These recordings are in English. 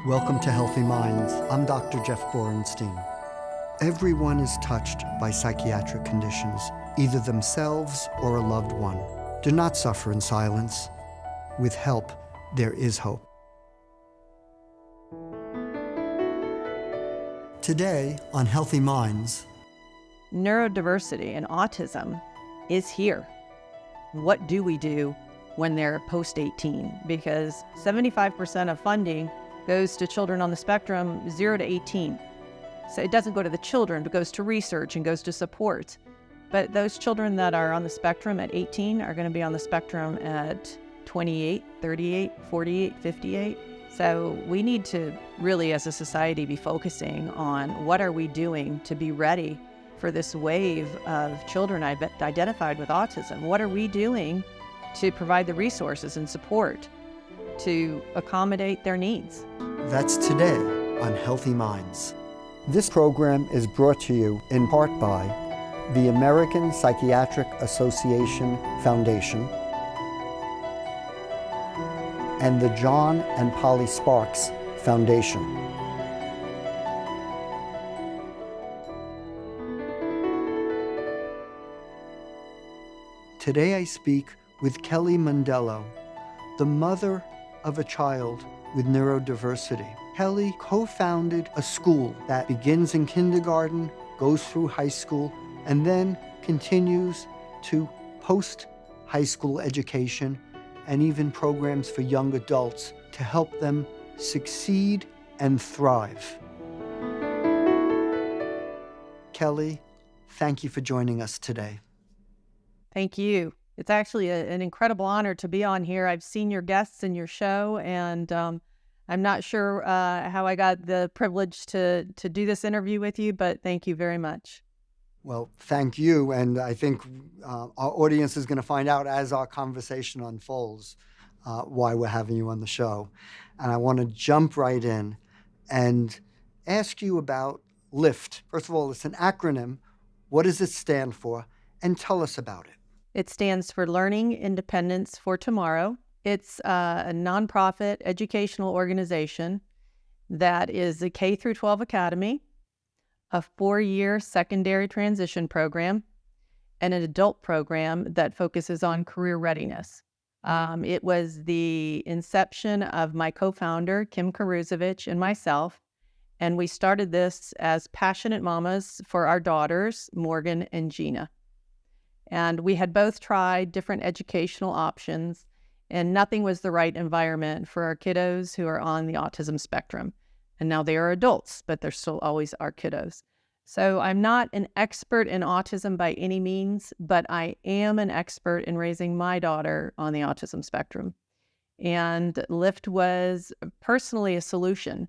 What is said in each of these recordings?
Welcome to Healthy Minds. I'm Dr. Jeff Borenstein. Everyone is touched by psychiatric conditions, either themselves or a loved one. Do not suffer in silence. With help, there is hope. Today on Healthy Minds, neurodiversity and autism is here. What do we do when they're post-18? Because 75% of funding goes to children on the spectrum 0 to 18. So it doesn't go to the children, but goes to research and goes to support. But those children that are on the spectrum at 18 are going to be on the spectrum at 28, 38, 48, 58. So we need to really, as a society, be focusing on what are we doing to be ready for this wave of children identified with autism. What are we doing to provide the resources and support to accommodate their needs? That's today on Healthy Minds. This program is brought to you in part by the American Psychiatric Association Foundation and the John and Polly Sparks Foundation. Today I speak with Kelly Mondello, the mother of a child with neurodiversity. Kelly co-founded a school that begins in kindergarten, goes through high school, and then continues to post-high school education and even programs for young adults to help them succeed and thrive. Kelly, thank you for joining us today. Thank you. It's actually an incredible honor to be on here. I've seen your guests in your show, and I'm not sure how I got the privilege to do this interview with you, but thank you very much. Well, thank you, and I think our audience is going to find out as our conversation unfolds why we're having you on the show. And I want to jump right in and ask you about Lyft. First of all, it's an acronym. What does it stand for? And tell us about it. It stands for Learning Independence for Tomorrow. It's a nonprofit educational organization that is a K through 12 academy, a 4-year secondary transition program, and an adult program that focuses on career readiness. It was the inception of my co-founder, Kim Karuzovich, and myself, and we started this as passionate mamas for our daughters, Morgan and Gina. And we had both tried different educational options, and nothing was the right environment for our kiddos who are on the autism spectrum. And now they are adults, but they're still always our kiddos. So I'm not an expert in autism by any means, but I am an expert in raising my daughter on the autism spectrum. And Lyft was personally a solution.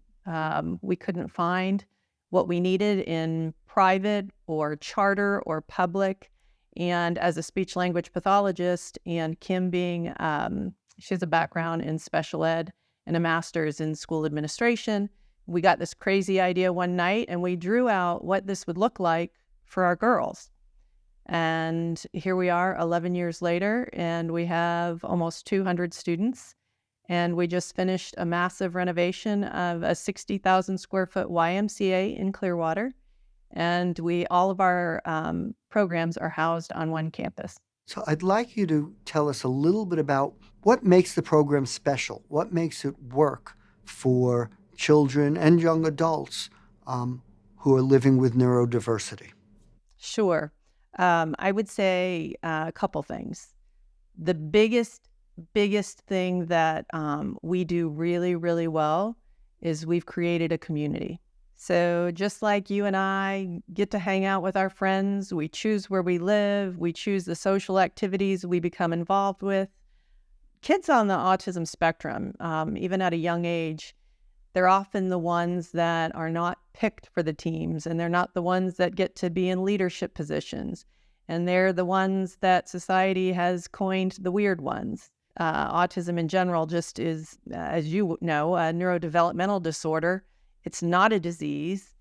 We couldn't find what we needed in private or charter or public. And as a speech language pathologist, and Kim being, she has a background in special ed and a master's in school administration, we got this crazy idea one night and we drew out what this would look like for our girls. And here we are 11 years later, and we have almost 200 students. And we just finished a massive renovation of a 60,000 square foot YMCA in Clearwater. And all of our programs are housed on one campus. So I'd like you to tell us a little bit about what makes the program special, what makes it work for children and young adults who are living with neurodiversity. Sure. I would say a couple things. The biggest thing that we do really, really well is we've created a community. So just like you and I get to hang out with our friends, we choose where we live, we choose the social activities we become involved with. Kids on the autism spectrum, even at a young age, they're often the ones that are not picked for the teams, and they're not the ones that get to be in leadership positions. And they're the ones that society has coined the weird ones. Autism in general just is, as you know, a neurodevelopmental disorder. It's not a disease.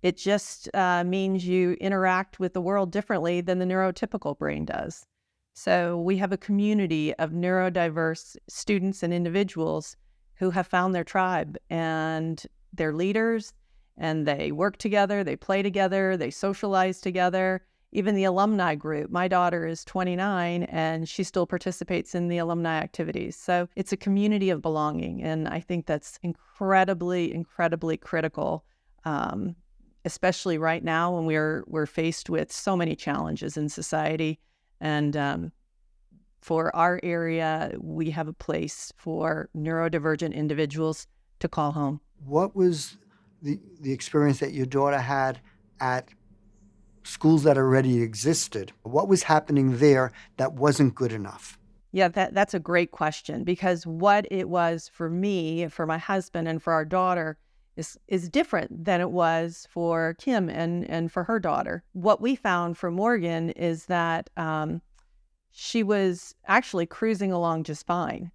It just means you interact with the world differently than the neurotypical brain does. So we have a community of neurodiverse students and individuals who have found their tribe and their leaders, and they work together, they play together, they socialize together. Even the alumni group. My daughter is 29 and she still participates in the alumni activities. So it's a community of belonging. And I think that's incredibly, incredibly critical, especially right now when we're faced with so many challenges in society. And for our area, we have a place for neurodivergent individuals to call home. What was the experience that your daughter had at schools that already existed? What was happening there that wasn't good enough? Yeah, that's a great question, because what it was for me, for my husband, and for our daughter is different than it was for Kim and for her daughter. What we found for Morgan is that she was actually cruising along just fine.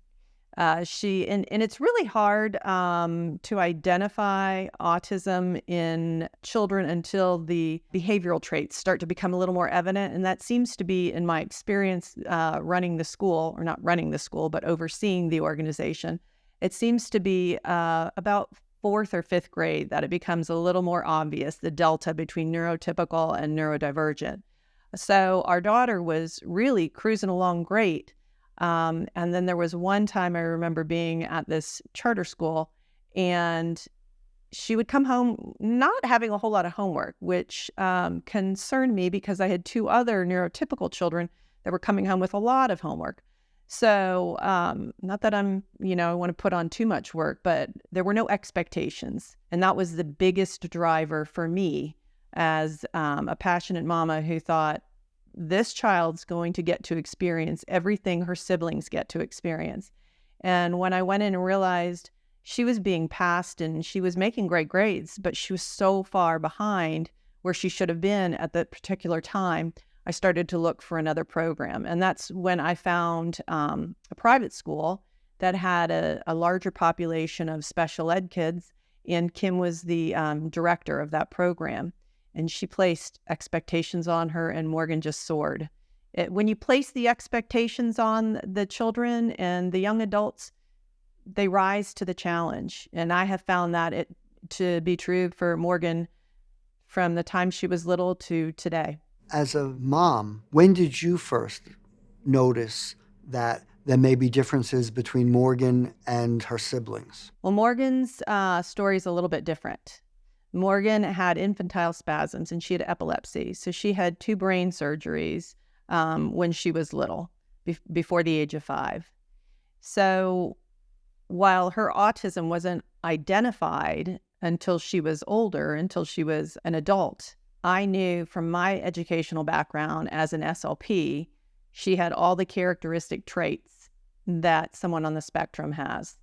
And it's really hard to identify autism in children until the behavioral traits start to become a little more evident. And that seems to be, in my experience, running the school, or not running the school, but overseeing the organization. It seems to be about fourth or fifth grade that it becomes a little more obvious, the delta between neurotypical and neurodivergent. So our daughter was really cruising along great. And then there was one time I remember being at this charter school, and she would come home not having a whole lot of homework, which concerned me because I had two other neurotypical children that were coming home with a lot of homework. So not that I want to put on too much work, but there were no expectations. And that was the biggest driver for me as a passionate mama who thought, this child's going to get to experience everything her siblings get to experience. And when I went in and realized she was being passed and she was making great grades, but she was so far behind where she should have been at that particular time, I started to look for another program. And that's when I found a private school that had a larger population of special ed kids, and Kim was the director of that program. And she placed expectations on her, and Morgan just soared. When you place the expectations on the children and the young adults, they rise to the challenge. And I have found that to be true for Morgan from the time she was little to today. As a mom, when did you first notice that there may be differences between Morgan and her siblings? Well, Morgan's story is a little bit different. Morgan had infantile spasms and she had epilepsy. So she had 2 brain surgeries when she was little, before the age of 5. So while her autism wasn't identified until she was older, until she was an adult, I knew from my educational background as an SLP, she had all the characteristic traits that someone on the spectrum has.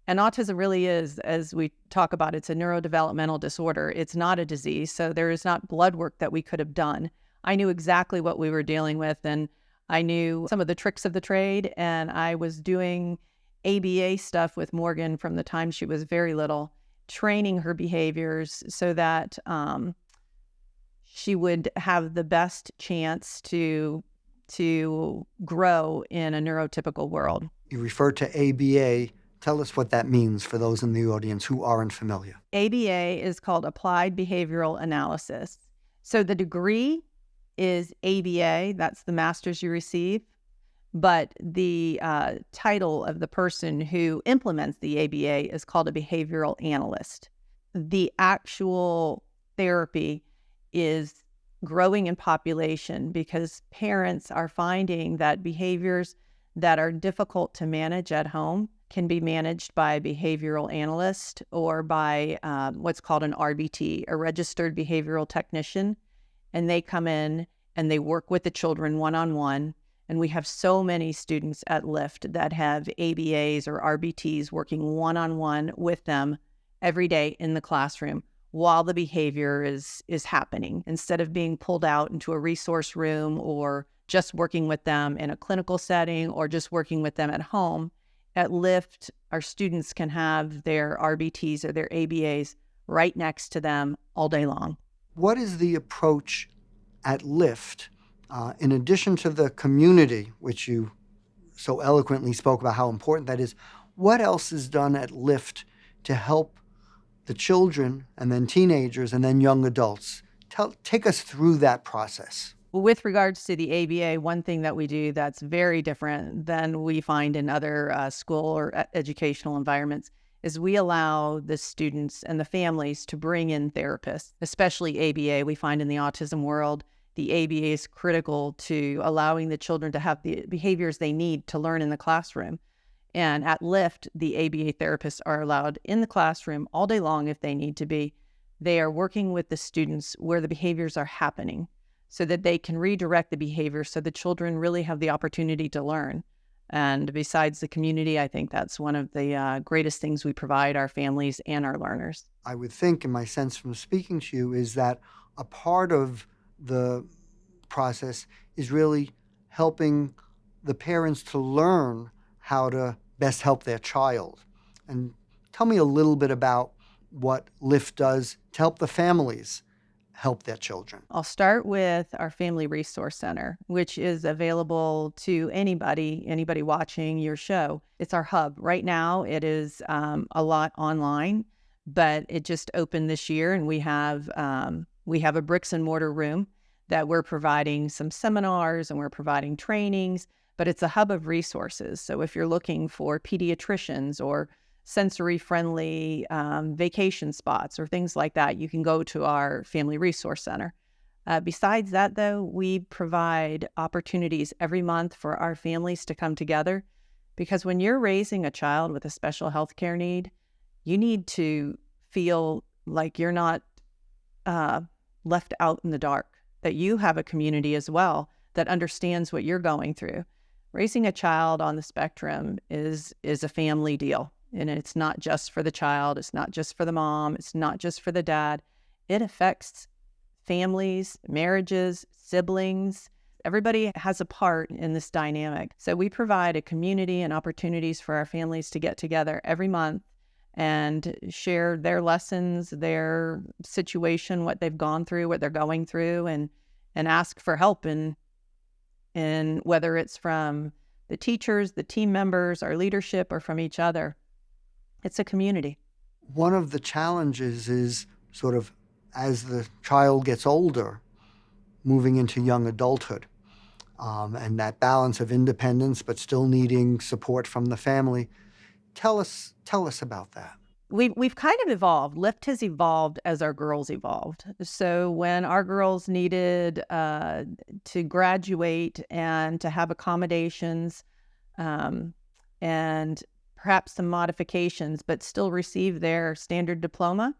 And autism really is, as we talk about, it's a neurodevelopmental disorder. It's not a disease, so there is not blood work that we could have done. I knew exactly what we were dealing with, and I knew some of the tricks of the trade, and I was doing ABA stuff with Morgan from the time she was very little, training her behaviors so that she would have the best chance to grow in a neurotypical world. You referred to ABA. Tell us what that means for those in the audience who aren't familiar. ABA is called Applied Behavioral Analysis. So the degree is ABA, that's the master's you receive, but the title of the person who implements the ABA is called a behavioral analyst. The actual therapy is growing in population because parents are finding that behaviors that are difficult to manage at home can be managed by a behavioral analyst or by what's called an RBT, a registered behavioral technician. And they come in and they work with the children one-on-one. And we have so many students at Lyft that have ABAs or RBTs working one-on-one with them every day in the classroom while the behavior is happening, instead of being pulled out into a resource room or just working with them in a clinical setting or just working with them at home. At Lyft, our students can have their RBTs or their ABAs right next to them all day long. What is the approach at Lyft, in addition to the community, which you so eloquently spoke about how important that is? What else is done at Lyft to help the children and then teenagers and then young adults? Take us through that process. Well, with regards to the ABA, one thing that we do that's very different than we find in other school or educational environments is we allow the students and the families to bring in therapists, especially ABA. We find in the autism world, the ABA is critical to allowing the children to have the behaviors they need to learn in the classroom. And at Lyft, the ABA therapists are allowed in the classroom all day long if they need to be. They are working with the students where the behaviors are happening so that they can redirect the behavior so the children really have the opportunity to learn. And besides the community, I think that's one of the greatest things we provide our families and our learners. I would think, in my sense from speaking to you, is that a part of the process is really helping the parents to learn how to best help their child. And tell me a little bit about what Lyft does to help the families help their children. I'll start with our Family Resource Center, which is available to anybody watching your show. It's our hub. Right now, it is a lot online, but it just opened this year, and we have a bricks and mortar room that we're providing some seminars and we're providing trainings, but it's a hub of resources. So if you're looking for pediatricians or sensory-friendly vacation spots or things like that, you can go to our Family Resource Center. Besides that, though, we provide opportunities every month for our families to come together, because when you're raising a child with a special health care need, you need to feel like you're not left out in the dark, that you have a community as well that understands what you're going through. Raising a child on the spectrum is a family deal. And it's not just for the child. It's not just for the mom. It's not just for the dad. It affects families, marriages, siblings. Everybody has a part in this dynamic. So we provide a community and opportunities for our families to get together every month and share their lessons, their situation, what they've gone through, what they're going through, and ask for help in whether it's from the teachers, the team members, our leadership, or from each other. It's a community. One of the challenges is sort of as the child gets older, moving into young adulthood, and that balance of independence but still needing support from the family. Tell us about that. We've kind of evolved. Lyft has evolved as our girls evolved. So when our girls needed to graduate and to have accommodations and perhaps some modifications, but still receive their standard diploma,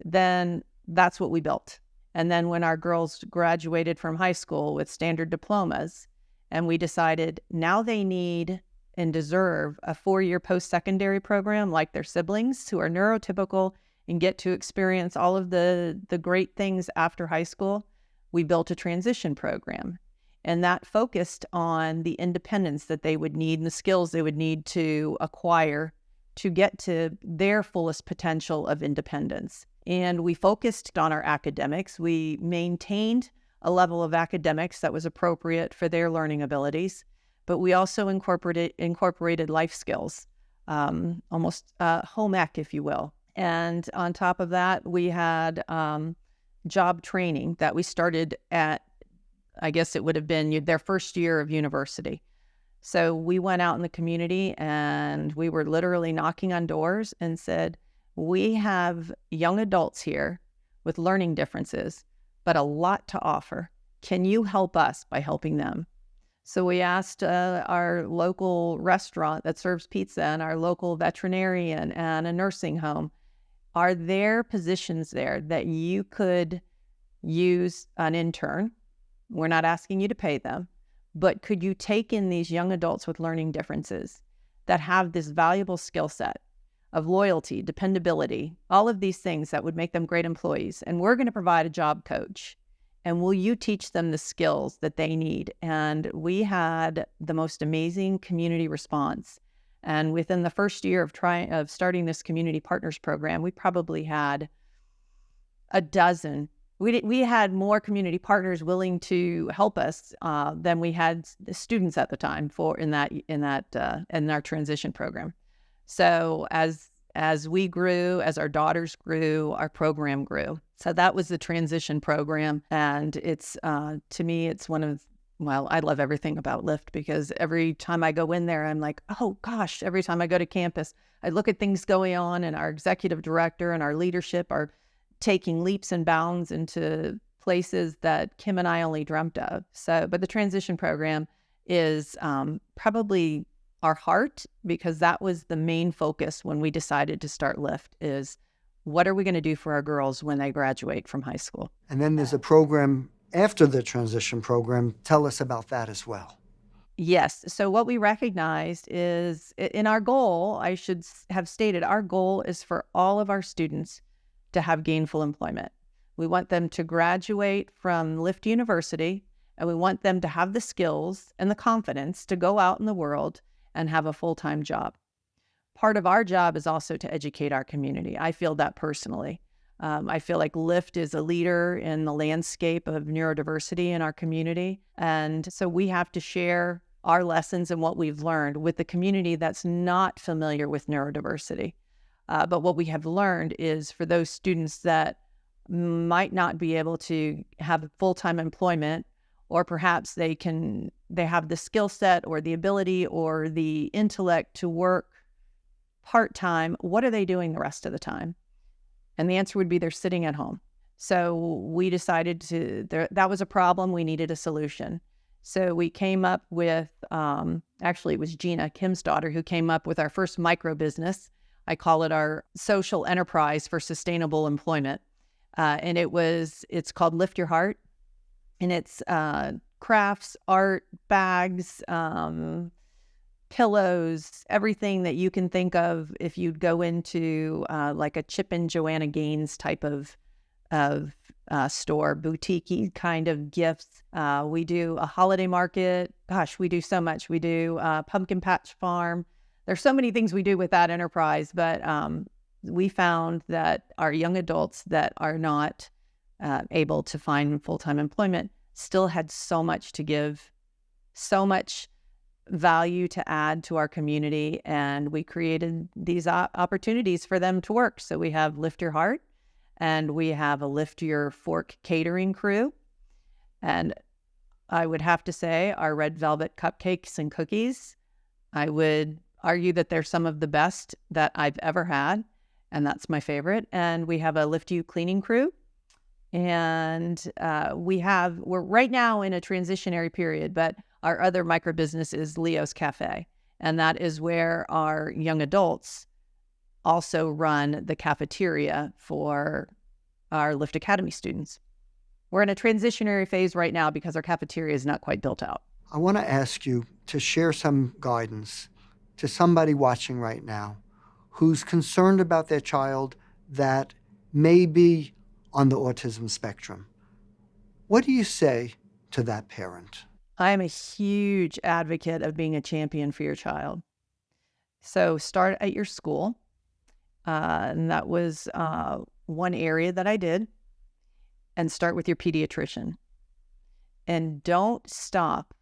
then that's what we built. And then when our girls graduated from high school with standard diplomas, and we decided now they need and deserve a 4-year post-secondary program like their siblings who are neurotypical and get to experience all of the great things after high school, we built a transition program. And that focused on the independence that they would need and the skills they would need to acquire to get to their fullest potential of independence. And we focused on our academics. We maintained a level of academics that was appropriate for their learning abilities, but we also incorporated life skills, almost home ec, if you will. And on top of that, we had job training that we started at, I guess it would have been their first year of university. So we went out in the community and we were literally knocking on doors and said, we have young adults here with learning differences, but a lot to offer. Can you help us by helping them? So we asked our local restaurant that serves pizza and our local veterinarian and a nursing home, are there positions there that you could use an intern? We're not asking you to pay them, but could you take in these young adults with learning differences that have this valuable skill set of loyalty, dependability, all of these things that would make them great employees? And we're going to provide a job coach. And will you teach them the skills that they need? And we had the most amazing community response. And within the first year of starting this community partners program, we probably had a dozen. We had more community partners willing to help us than we had students at the time in our transition program. So as we grew, as our daughters grew, our program grew. So that was the transition program. And it's, to me, it's one of, well, I love everything about Lyft because every time I go in there, I'm like, oh gosh, every time I go to campus, I look at things going on, and our executive director and our leadership are taking leaps and bounds into places that Kim and I only dreamt of. So, but the transition program is probably our heart, because that was the main focus when we decided to start Lyft, is what are we going to do for our girls when they graduate from high school? And then there's a program after the transition program. Tell us about that as well. Yes. So what we recognized is in our goal, I should have stated, our goal is for all of our students to have gainful employment. We want them to graduate from Lyft University, and we want them to have the skills and the confidence to go out in the world and have a full-time job. Part of our job is also to educate our community. I feel that personally. I feel like Lyft is a leader in the landscape of neurodiversity in our community. And so we have to share our lessons and what we've learned with the community that's not familiar with neurodiversity. But what we have learned is for those students that might not be able to have full-time employment, or perhaps they have the skill set or the ability or the intellect to work part-time, what are they doing the rest of the time? And the answer would be they're sitting at home. So we decided that was a problem. We needed a solution. So we came up with, actually it was Gina, Kim's daughter, who came up with our first micro business. I call it our social enterprise for sustainable employment. And it's called Lift Your Heart. And it's crafts, art, bags, pillows, everything that you can think of if you'd go into like a Chip and Joanna Gaines type of store, boutique-y kind of gifts. We do a holiday market. Gosh, we do so much. We do pumpkin patch farm. There's so many things we do with that enterprise, but we found that our young adults that are not able to find full-time employment still had so much to give, so much value to add to our community, and we created these opportunities for them to work. So we have Lift Your Heart, and we have a Lift Your Fork catering crew, and I would have to say our red velvet cupcakes and cookies, I would argue that they're some of the best that I've ever had, and that's my favorite. And we have a Lift You cleaning crew, and we're right now in a transitionary period, but our other micro business is Leo's Cafe, and that is where our young adults also run the cafeteria for our Lyft Academy students. We're in a transitionary phase right now because our cafeteria is not quite built out. I want to ask you to share some guidance to somebody watching right now who's concerned about their child that may be on the autism spectrum. What do you say to that parent? I am a huge advocate of being a champion for your child. So start at your school. And that was one area that I did. And start with your pediatrician. And don't stop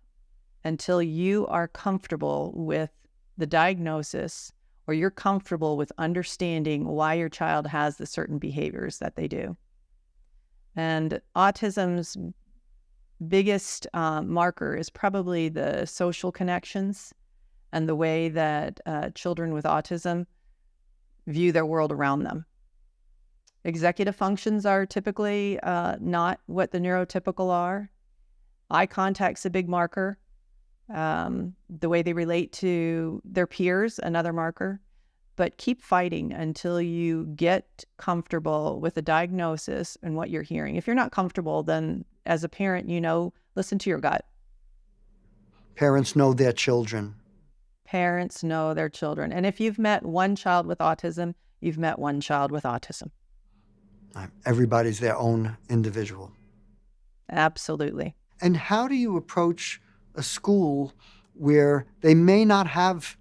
until you are comfortable with the diagnosis, or you're comfortable with understanding why your child has the certain behaviors that they do. And autism's biggest marker is probably the social connections and the way that children with autism view their world around them. Executive functions are typically not what the neurotypical are. Eye contact's a big marker. The way they relate to their peers, another marker. But keep fighting until you get comfortable with the diagnosis and what you're hearing. If you're not comfortable, then as a parent, listen to your gut. Parents know their children. Parents know their children. And if you've met one child with autism, you've met one child with autism. Everybody's their own individual. Absolutely. And how do you approach a school where they may not have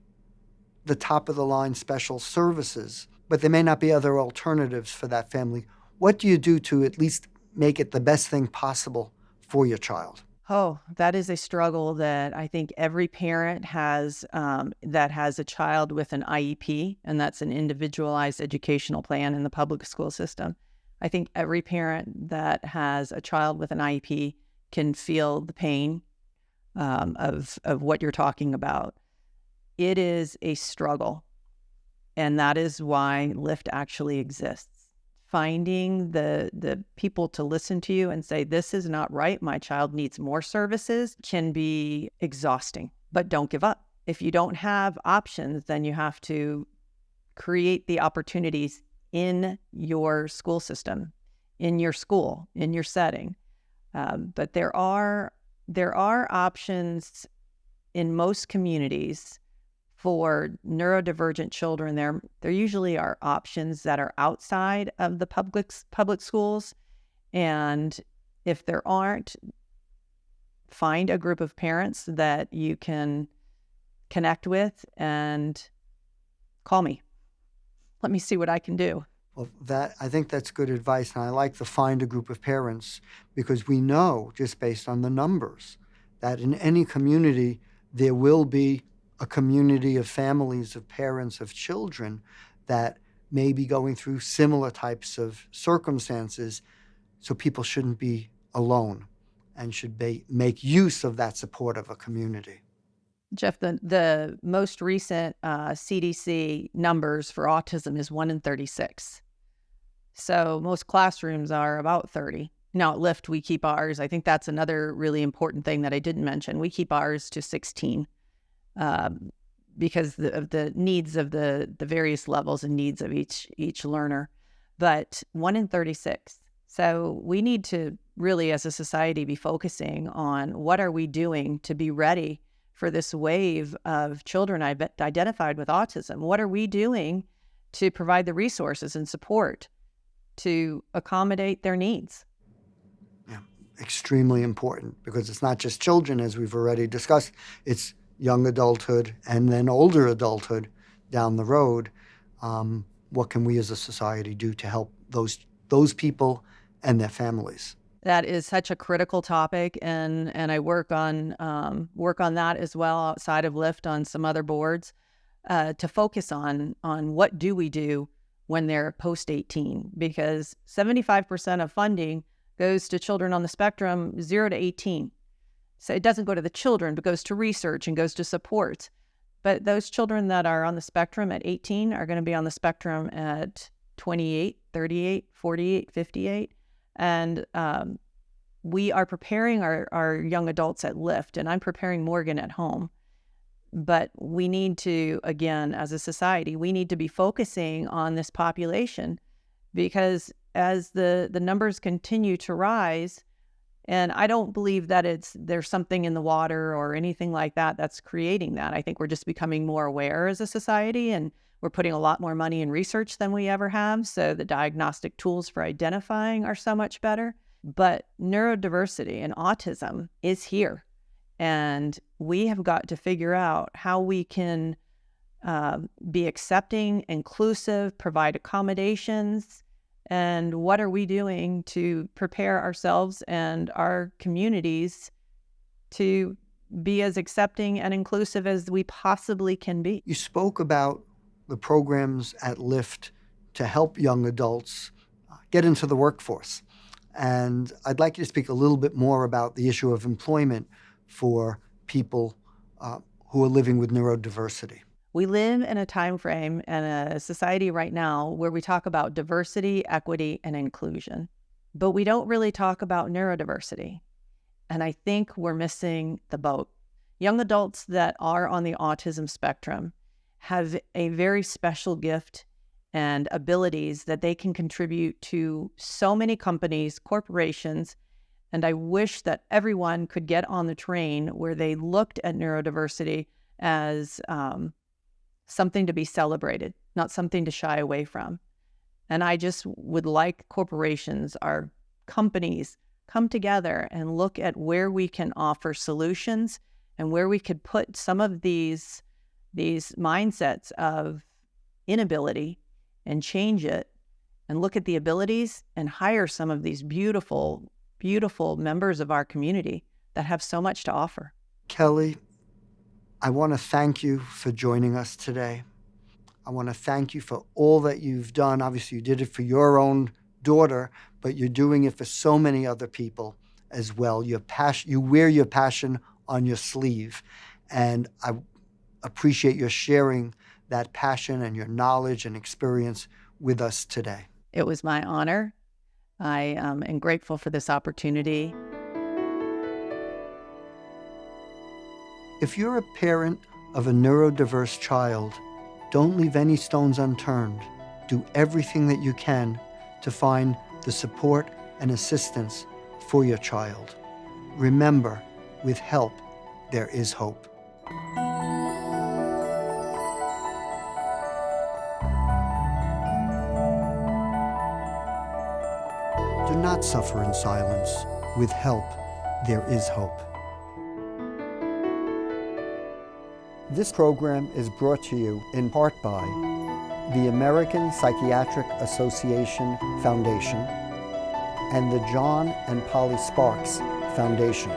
the top-of-the-line special services, but there may not be other alternatives for that family? What do you do to at least make it the best thing possible for your child? Oh, that is a struggle that I think every parent has that has a child with an IEP, and that's an individualized educational plan in the public school system. I think every parent that has a child with an IEP can feel the pain of what you're talking about. It is a struggle, and that is why Lyft actually exists. Finding the people to listen to you and say, this is not right, my child needs more services, can be exhausting. But don't give up. If you don't have options, then you have to create the opportunities in your school system, in your school, in your setting. But there are options in most communities for neurodivergent children. There usually are options that are outside of the public schools, and if there aren't, find a group of parents that you can connect with and call me. Let me see what I can do. Well, I think that's good advice, and I like the find a group of parents, because we know, just based on the numbers, that in any community there will be a community of families, of parents, of children that may be going through similar types of circumstances, so people shouldn't be alone and should make use of that support of a community. Jeff, the most recent CDC numbers for autism is 1 in 36. So most classrooms are about 30. Now at Lyft, we keep ours. I think that's another really important thing that I didn't mention. We keep ours to 16 because of the needs of the various levels and needs of each learner. But 1 in 36. So we need to really, as a society, be focusing on what are we doing to be ready for this wave of children identified with autism. What are we doing to provide the resources and support to accommodate their needs? Yeah, extremely important, because it's not just children, as we've already discussed. It's young adulthood and then older adulthood down the road. What can we as a society do to help those people and their families? That is such a critical topic, and I work on that as well outside of Lyft on some other boards to focus on what do we do when they're post 18, because 75% of funding goes to children on the spectrum 0 to 18. So it doesn't go to the children, but goes to research and goes to support. But those children that are on the spectrum at 18 are going to be on the spectrum at 28, 38, 48, 58. And we are preparing our young adults at Lyft, and I'm preparing Morgan at home. But we need to, again, as a society, we need to be focusing on this population, because as the numbers continue to rise, and I don't believe that there's something in the water or anything like that that's creating that. I think we're just becoming more aware as a society, and we're putting a lot more money in research than we ever have. So the diagnostic tools for identifying are so much better. But neurodiversity and autism is here. And we have got to figure out how we can be accepting, inclusive, provide accommodations, and what are we doing to prepare ourselves and our communities to be as accepting and inclusive as we possibly can be. You spoke about the programs at Lyft to help young adults get into the workforce. And I'd like you to speak a little bit more about the issue of employment for people who are living with neurodiversity. We live in a time frame and a society right now where we talk about diversity, equity, and inclusion, but we don't really talk about neurodiversity. And I think we're missing the boat. Young adults that are on the autism spectrum have a very special gift and abilities that they can contribute to so many companies, corporations, and I wish that everyone could get on the train where they looked at neurodiversity as something to be celebrated, not something to shy away from. And I just would like corporations, our companies, come together and look at where we can offer solutions and where we could put some of these mindsets of inability and change it, and look at the abilities and hire some of these beautiful, beautiful members of our community that have so much to offer. Kelly, I want to thank you for joining us today. I want to thank you for all that you've done. Obviously, you did it for your own daughter, but you're doing it for so many other people as well. You wear your passion on your sleeve, and I appreciate your sharing that passion and your knowledge and experience with us today. It was my honor. I am grateful for this opportunity. If you're a parent of a neurodiverse child, don't leave any stones unturned. Do everything that you can to find the support and assistance for your child. Remember, with help, there is hope. Do not suffer in silence. With help, there is hope. This program is brought to you in part by the American Psychiatric Association Foundation and the John and Polly Sparks Foundation.